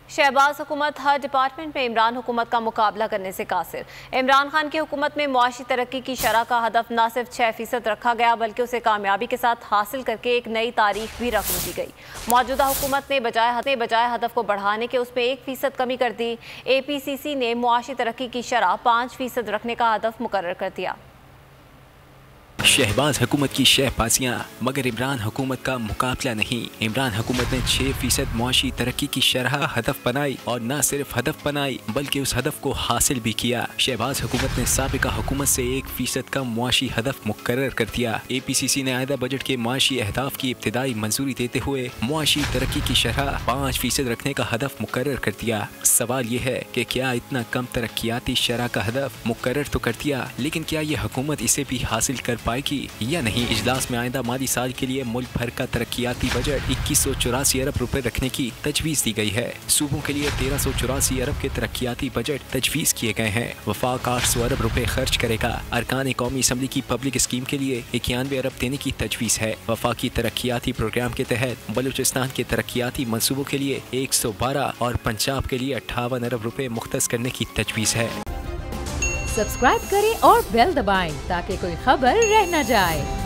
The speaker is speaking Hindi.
शहबाज हुकूमत हर डिपार्टमेंट में इमरान हुकूमत का मुकाबला करने से कासिर। इमरान खान की हुकूमत में मुआशी तरक्की की शरह का हदफ न सिर्फ 6% रखा गया बल्कि उसे कामयाबी के साथ हासिल करके एक नई तारीख भी रकम दी गई। मौजूदा हुकूमत ने बजाय हदफ को बढ़ाने के उसमें 1% कमी कर दी। APCC ने मुआशी तरक्की की शरह 5% रखने का हदफ मुकर्रर कर दिया। शहबाज हुकूमत की शहबाजियाँ मगर इमरान हुकूमत का मुकाबला नहीं। इमरान हुकूमत ने 6% मुआशी तरक्की की शरह हदफ बनाई और न सिर्फ हदफ बनाई बल्कि उस हदफ को हासिल भी किया। शहबाज हुकूमत ने साबिका हुकूमत से 1% कम मुआशी हदफ मुकर्रर कर दिया। APCC ने आइंदा बजट के मुआशी अहदाफ की इब्तिदाई मंजूरी देते हुए मुआशी तरक्की की शरह 5% रखने का हदफ मुकर्रर कर दिया। सवाल ये है कि क्या इतना कम तरक्याती शरह का हदफ मुकर्रर तो कर दिया, लेकिन क्या ये हुकूमत इसे भी हासिल कर पाएगी या नहीं। इजलास में आइंदा माली साल के लिए मुल्क भर का तरक्याती बजट 2184 अरब रुपए रखने की तजवीज़ दी गई है। सूबों के लिए 1384 अरब के तरक्याती बजट तजवीज़ किए गए हैं। वफाक 800 अरब रुपए खर्च करेगा। अरकान कौमी असम्बली की पब्लिक स्कीम के लिए 91 अरब देने की तजवीज़ है। वफाकी तरक्याती प्रोग्राम के तहत बलूचिस्तान के तरक्याती मनसूबों के लिए 112 और पंजाब के लिए 58 अरब रुपए मुख्तस करने की तजवीज़ है। सब्सक्राइब करें और बेल दबाएं ताकि कोई खबर रह न जाए।